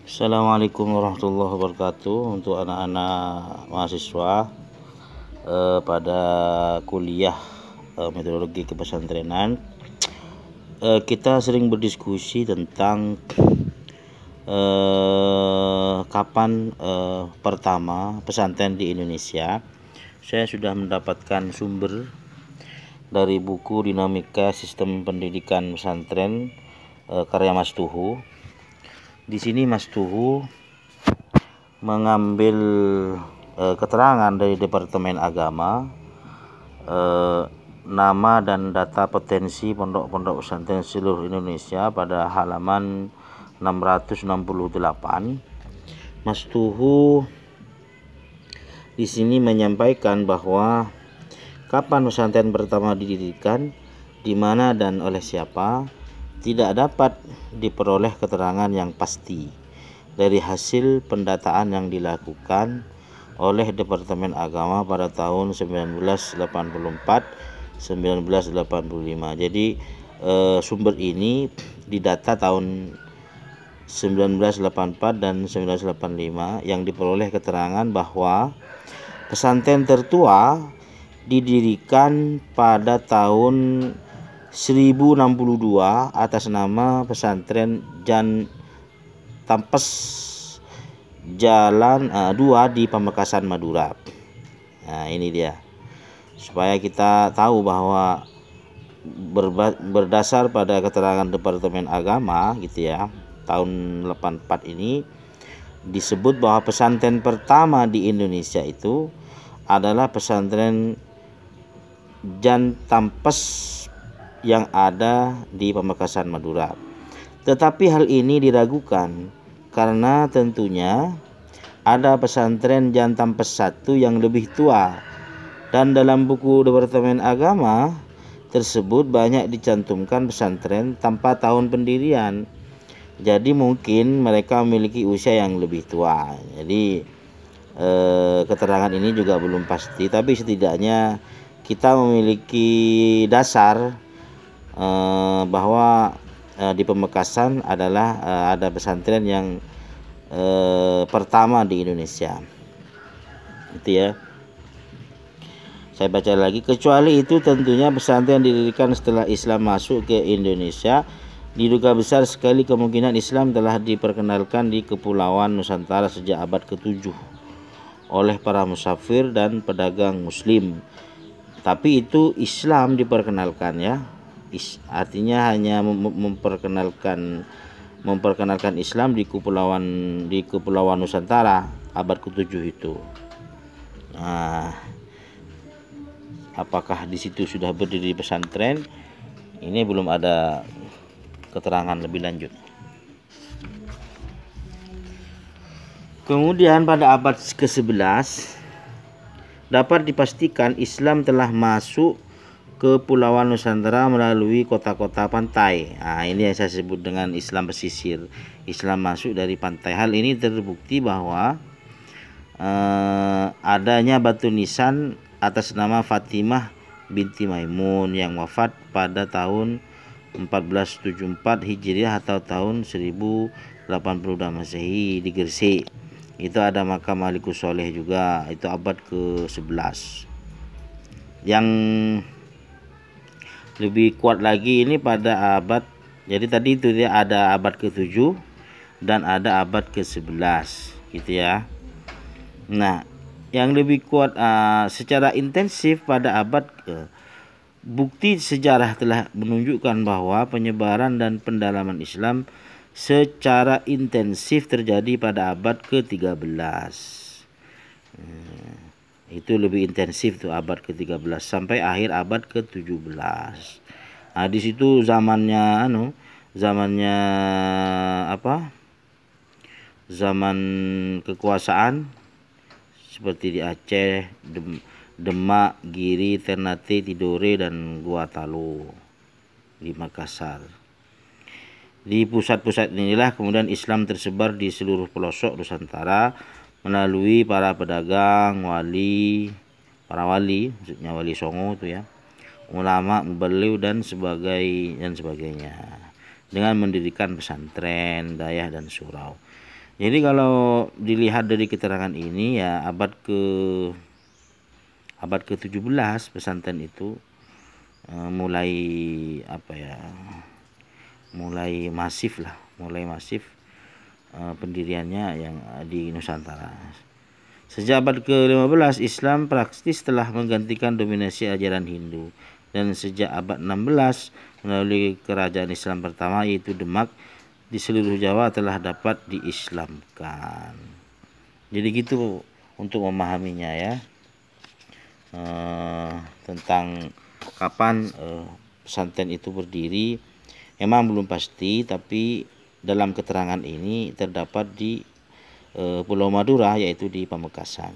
Assalamualaikum warahmatullahi wabarakatuh. Untuk anak-anak mahasiswa pada kuliah metodologi kepesantrenan, kita sering berdiskusi tentang kapan pertama pesantren di Indonesia. Saya sudah mendapatkan sumber dari buku Dinamika Sistem Pendidikan Pesantren karya Mas Tuhu. Di sini Mas Tuhu mengambil keterangan dari Departemen Agama, nama dan data potensi pondok-pondok pesantren seluruh Indonesia pada halaman 668. Mas Tuhu di sini menyampaikan bahwa kapan pesantren pertama didirikan, di mana dan oleh siapa, tidak dapat diperoleh keterangan yang pasti dari hasil pendataan yang dilakukan oleh Departemen Agama pada tahun 1984-1985. Jadi sumber ini didata tahun 1984 dan 1985 yang diperoleh keterangan bahwa pesantren tertua didirikan pada tahun 1062 atas nama Pesantren Jan Tampes Jalan 2 di Pamekasan, Madura. Nah, ini dia. Supaya kita tahu bahwa berdasar pada keterangan Departemen Agama gitu ya, tahun 84 ini disebut bahwa pesantren pertama di Indonesia itu adalah Pesantren Jan Tampes yang ada di Pamekasan, Madura. Tetapi hal ini diragukan karena tentunya ada pesantren Jan Tampes 1 yang lebih tua, dan dalam buku Departemen Agama tersebut banyak dicantumkan pesantren tanpa tahun pendirian. Jadi mungkin mereka memiliki usia yang lebih tua. Jadi keterangan ini juga belum pasti, tapi setidaknya kita memiliki dasar bahwa di Pamekasan adalah ada pesantren yang pertama di Indonesia. Itu ya. Saya baca lagi, kecuali itu tentunya pesantren didirikan setelah Islam masuk ke Indonesia. Diduga besar sekali kemungkinan Islam telah diperkenalkan di Kepulauan Nusantara sejak abad ke-7 oleh para musafir dan pedagang Muslim. Tapi itu Islam diperkenalkan ya. Artinya hanya memperkenalkan Islam di Kepulauan Nusantara abad ke-7 itu. Nah, apakah di situ sudah berdiri pesantren? Ini belum ada keterangan lebih lanjut. Kemudian pada abad ke-11 dapat dipastikan Islam telah masuk ke Kepulauan Nusantara melalui kota-kota pantai. Nah, ini yang saya sebut dengan Islam pesisir. Islam masuk dari pantai. Hal ini terbukti bahwa adanya batu nisan atas nama Fatimah binti Maimun yang wafat pada tahun 1474 Hijriah atau tahun 1082 Masehi di Gresik. Itu ada makam Malikus Soleh juga, itu abad ke-11. Yang lebih kuat lagi ini pada abad, jadi tadi itu dia ada abad ke-7 dan ada abad ke-11 gitu ya. Nah, yang lebih kuat secara intensif pada abad bukti sejarah telah menunjukkan bahwa penyebaran dan pendalaman Islam secara intensif terjadi pada abad ke-13. Itu lebih intensif tuh abad ke-13 sampai akhir abad ke-17. Nah, di situ zamannya zaman kekuasaan seperti di Aceh, Demak, Giri, Ternate, Tidore, dan Gorontalo di Makassar. Di pusat-pusat inilah kemudian Islam tersebar di seluruh pelosok Nusantara melalui para pedagang, para wali, maksudnya wali songo itu ya, ulama, mubalighh dan sebagainya, dengan mendirikan pesantren, dayah dan surau. Jadi kalau dilihat dari keterangan ini ya abad ke-17 pesantren itu mulai mulai masif pendiriannya yang di Nusantara. Sejak abad ke-15 Islam praktis telah menggantikan dominasi ajaran Hindu, dan sejak abad 16 melalui kerajaan Islam pertama yaitu Demak di seluruh Jawa telah dapat diislamkan. Jadi gitu untuk memahaminya ya, tentang kapan pesantren itu berdiri. Memang belum pasti, tapi dalam keterangan ini terdapat di Pulau Madura, yaitu di Pamekasan.